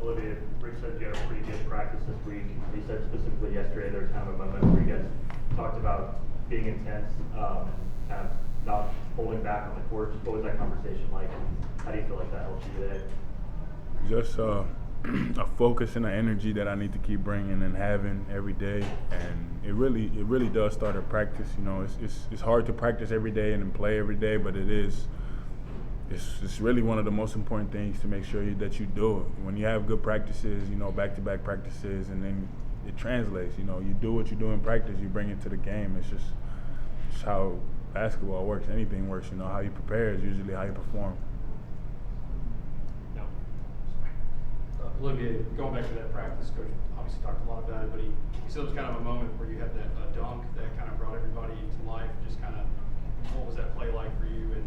Olivier, Rick said you had a pretty good practice this week. He said specifically yesterday there was kind of a moment where you guys talked about being intense and kind of not holding back on the court. What was that conversation like, and how do you feel like that helps you today? Just a focus and an energy that I need to keep bringing and having every day, and it really does start at practice. You know, it's hard to practice every day and then play every day, but it's really one of the most important things to make sure that you do it. When you have good practices, you know, back-to-back practices, and then it translates. You know, you do what you do in practice, you bring it to the game. It's just how basketball works. Anything works. You know, how you prepare is usually how you perform. Olivier, going back to that practice, Coach obviously talked a lot about it, but he said it was kind of a moment where you had that dunk that kind of brought everybody to life. Just kind of, what was that play like for you, and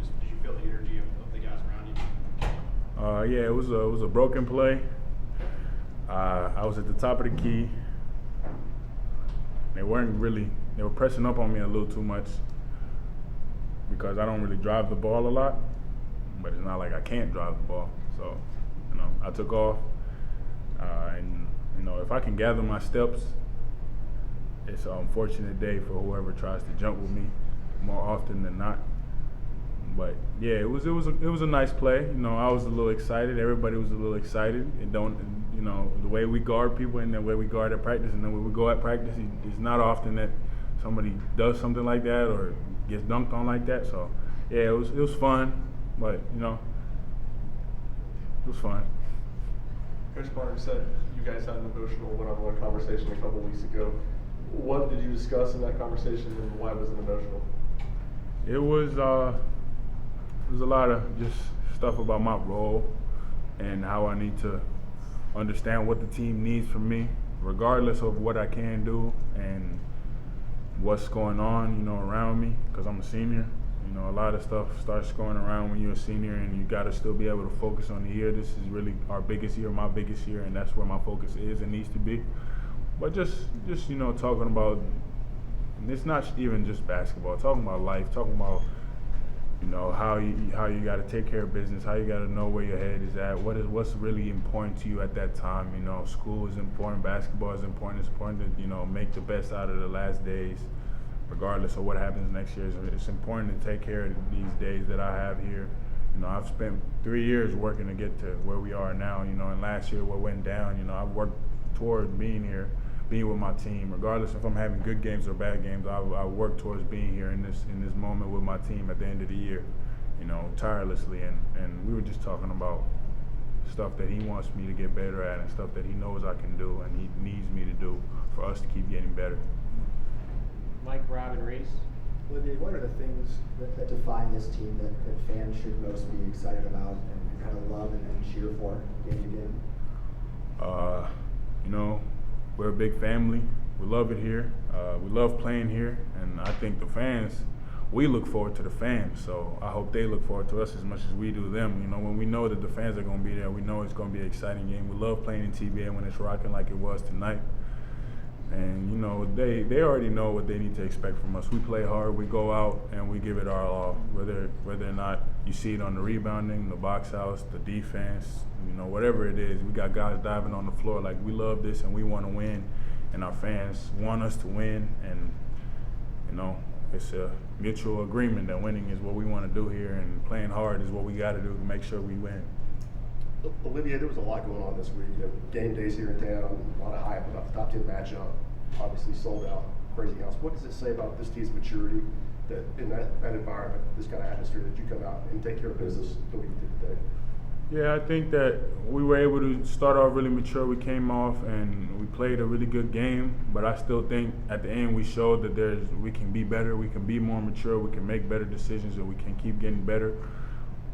just did you feel the energy of the guys around you? Yeah, it was a broken play. I was at the top of the key. They were pressing up on me a little too much because I don't really drive the ball a lot, but it's not like I can't drive the ball. So, you know, I took off, and you know, if I can gather my steps, it's an unfortunate day for whoever tries to jump with me more often than not. But yeah, it was a nice play. You know, I was a little excited. Everybody was a little excited. You know, the way we guard people and the way we guard at practice and the way we go at practice, it's not often that somebody does something like that or gets dunked on like that. So yeah, it was fun, but you know, it was fun. Coach Barnes said you guys had an emotional one-on-one conversation a couple weeks ago. What did you discuss in that conversation, and why was it emotional? It was a lot of just stuff about my role and how I need to understand what the team needs from me, regardless of what I can do and what's going on, you know, around me, because I'm a senior. You know, a lot of stuff starts going around when you're a senior, and you got to still be able to focus on the year. This is really our biggest year, my biggest year, and that's where my focus is and needs to be. But just you know, talking about, it's not even just basketball. Talking about life, talking about, you know, how you got to take care of business, how you got to know where your head is at, what's really important to you at that time. You know, school is important, basketball is important. It's important to, you know, make the best out of the last days, regardless of what happens next year. It's important to take care of these days that I have here. You know, I've spent 3 years working to get to where we are now. You know, and last year what went down, you know, I've worked toward being here, being with my team, regardless if I'm having good games or bad games. I work towards being here in this moment with my team at the end of the year, you know, tirelessly. And we were just talking about stuff that he wants me to get better at and stuff that he knows I can do and he needs me to do for us to keep getting better. Mike, Rob, and Reese. Olivier, what are the things that define this team that fans should most be excited about and kind of love and cheer for game to game? You know, we're a big family. We love it here. We love playing here, and I think the fans, we look forward to the fans. So I hope they look forward to us as much as we do them. You know, when we know that the fans are going to be there, we know it's going to be an exciting game. We love playing in TBA when it's rocking like it was tonight. And, you know, they already know what they need to expect from us. We play hard, we go out, and we give it our all, whether or not you see it on the rebounding, the box house, the defense, you know, whatever it is. We got guys diving on the floor like we love this and we want to win, and our fans want us to win. And, you know, it's a mutual agreement that winning is what we want to do here, and playing hard is what we got to do to make sure we win. Olivier, there was a lot going on this week. You know, game days here in town, a lot of hype about the top 10 matchup, obviously sold out, crazy house. What does it say about this team's maturity that in that environment, this kind of atmosphere, that you come out and take care of business the way you did today? Yeah, I think that we were able to start off really mature. We came off and we played a really good game, but I still think at the end we showed that we can be better, we can be more mature, we can make better decisions, and we can keep getting better.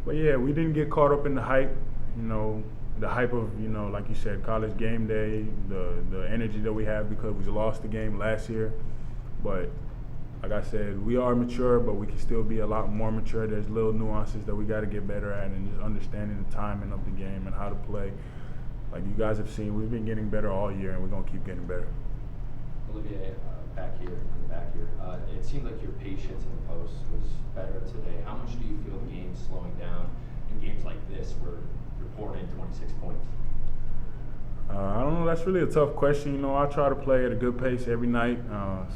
But yeah, we didn't get caught up in the hype. You know, the hype of, you know, like you said, college game day, the energy that we have because we lost the game last year. But like I said, we are mature, but we can still be a lot more mature. There's little nuances that we got to get better at, and just understanding the timing of the game and how to play. Like you guys have seen, we've been getting better all year, and we're going to keep getting better. Olivier, back here, in the back here, it seemed like your patience in the post was better today. How much do you feel the game slowing down in games like this where you're pouring in 26 points? that's really a tough question. You know, I try to play at a good pace every night.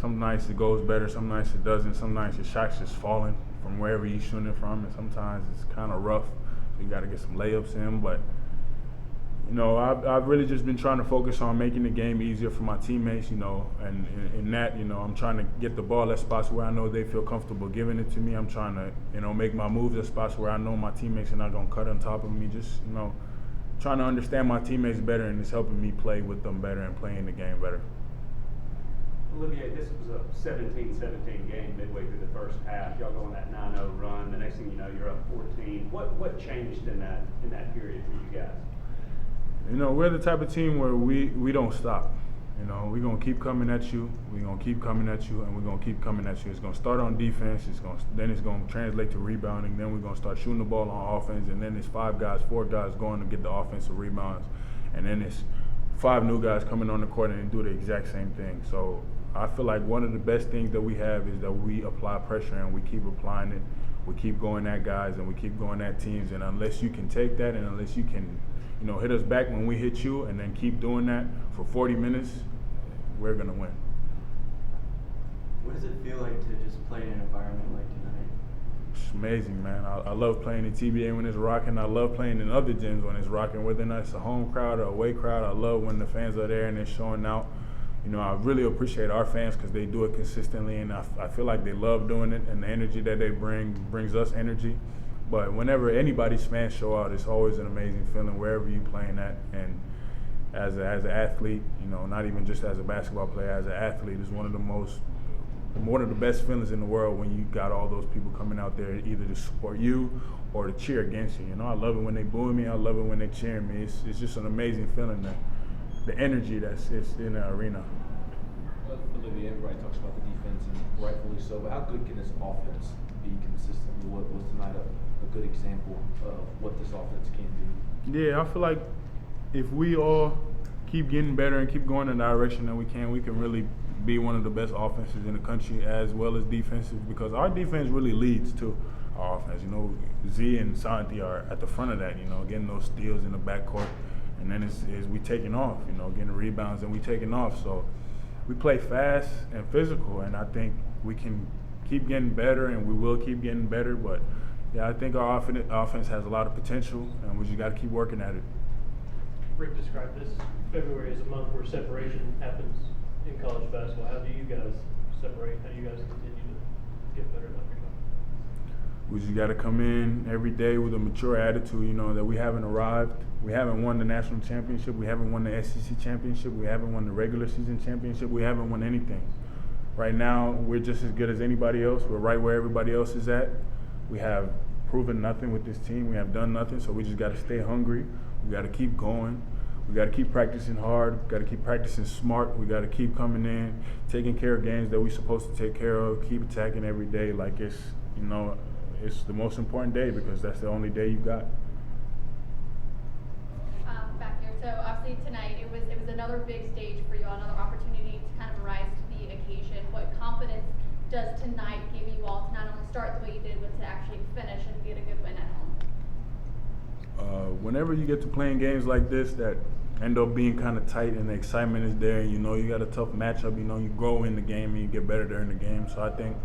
Some nights it goes better, some nights it doesn't. Some nights your shot's just falling from wherever you're shooting it from, and sometimes it's kind of rough. So you got to get some layups in. But, you know, I've really just been trying to focus on making the game easier for my teammates, you know, and in that, you know, I'm trying to get the ball at spots where I know they feel comfortable giving it to me. I'm trying to, you know, make my moves at spots where I know my teammates are not going to cut on top of me. Just, you know, trying to understand my teammates better, and it's helping me play with them better and playing the game better. Olivier, this was a 17-17 game midway through the first half. Y'all go on that 9-0 run. The next thing you know, you're up 14. What changed in that period for you guys? You know, we're the type of team where we don't stop. You know, we're going to keep coming at you, we're going to keep coming at you, and we're going to keep coming at you. It's going to start on defense, then it's going to translate to rebounding, then we're going to start shooting the ball on offense, and then it's 4 guys going to get the offensive rebounds, and then it's 5 new guys coming on the court and do the exact same thing. So I feel like one of the best things that we have is that we apply pressure, and we keep applying it. We keep going at guys, and we keep going at teams, and unless you can take that, and unless you can, you know, hit us back when we hit you, and then keep doing that for 40 minutes, we're going to win. What does it feel like to just play in an environment like tonight? It's amazing, man. I love playing in TBA when it's rocking. I love playing in other gyms when it's rocking, whether or not it's a home crowd or away crowd. I love when the fans are there and they're showing out. You know, I really appreciate our fans because they do it consistently, and I feel like they love doing it, and the energy that they brings us energy. But whenever anybody's fans show out, it's always an amazing feeling wherever you're playing at. And as an athlete, you know, not even just as a basketball player, as an athlete, it's one of the best feelings in the world when you got all those people coming out there either to support you or to cheer against you. You know, I love it when they boo me. I love it when they cheer me. It's just an amazing feeling, the energy that's in the arena. Olivier, everybody talks about the defense, and rightfully so, but how good can this offense be consistently? What was tonight a good example of what this offense can be? Yeah, I feel like if we all keep getting better and keep going in the direction that we can really be one of the best offenses in the country as well as defenses, because our defense really leads to our offense. You know, Z and Santi are at the front of that, you know, getting those steals in the backcourt, and then it's we taking off, you know, getting rebounds and we taking off. So we play fast and physical, and I think we can keep getting better, and we will keep getting better. But yeah, I think our offense has a lot of potential, and we just got to keep working at it. Rick described this February as a month where separation happens in college basketball. How do you guys separate? How do you guys continue to get better at that? We just got to come in every day with a mature attitude, you know, that we haven't arrived. We haven't won the national championship. We haven't won the SEC championship. We haven't won the regular season championship. We haven't won anything. Right now, we're just as good as anybody else. We're right where everybody else is at. We have proven nothing with this team. We have done nothing, so we just got to stay hungry. We got to keep going. We got to keep practicing hard. We got to keep practicing smart. We got to keep coming in, taking care of games that we're supposed to take care of. Keep attacking every day like it's, you know, it's the most important day because that's the only day you got. Back here, so obviously tonight it was another big stage for you, another opportunity to kind of rise to the occasion. What confidence does tonight give you all to not only start the way you did, but to actually finish and get a good win at home? Whenever you get to playing games like this that end up being kind of tight and the excitement is there, you know, you got a tough matchup, you know, you grow in the game and you get better during the game. So I think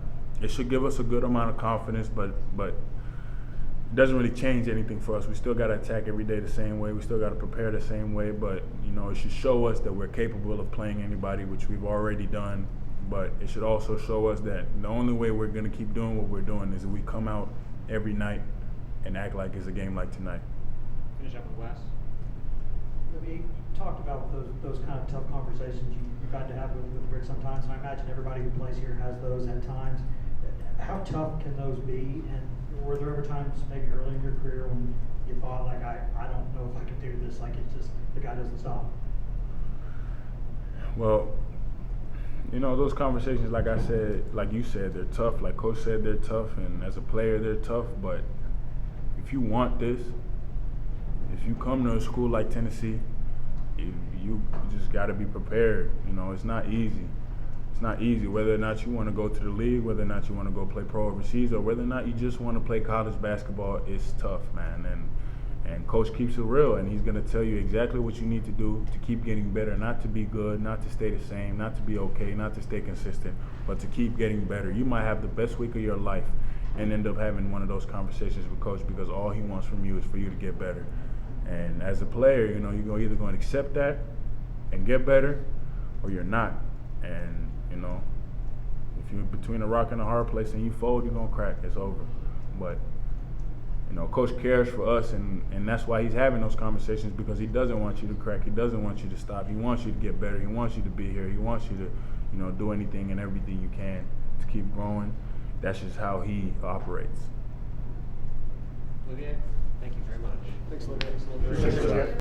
it should give us a good amount of confidence, but it doesn't really change anything for us. We still got to attack every day the same way. We still got to prepare the same way, but, you know, it should show us that we're capable of playing anybody, which we've already done. But it should also show us that the only way we're going to keep doing what we're doing is if we come out every night and act like it's a game like tonight. Finish up with Wes. You talked about those kind of tough conversations you've had to have with Rick sometimes, and I imagine everybody who plays here has those at times. How tough can those be, and were there ever times maybe early in your career when you thought, like, I don't know if I can do this, like it's just the guy doesn't stop? Well, you know, those conversations, like I said, like you said, they're tough. Like Coach said, they're tough, and as a player, they're tough. But if you want this, if you come to a school like Tennessee, you just got to be prepared. You know, it's not easy. It's not easy, whether or not you want to go to the league, whether or not you want to go play pro overseas, or whether or not you just want to play college basketball. It's tough, man. And And Coach keeps it real, and he's going to tell you exactly what you need to do to keep getting better, not to be good, not to stay the same, not to be okay, not to stay consistent, but to keep getting better. You might have the best week of your life and end up having one of those conversations with Coach because all he wants from you is for you to get better. And as a player, you know, you're either going to accept that and get better, or you're not. And, you know, if you're between a rock and a hard place and you fold, you're going to crack. It's over. But, you know, Coach cares for us, and that's why he's having those conversations, because he doesn't want you to crack. He doesn't want you to stop. He wants you to get better. He wants you to be here. He wants you to, you know, do anything and everything you can to keep growing. That's just how he operates. Olivier, thank you very much. Thanks, Olivier. Thanks, Olivier.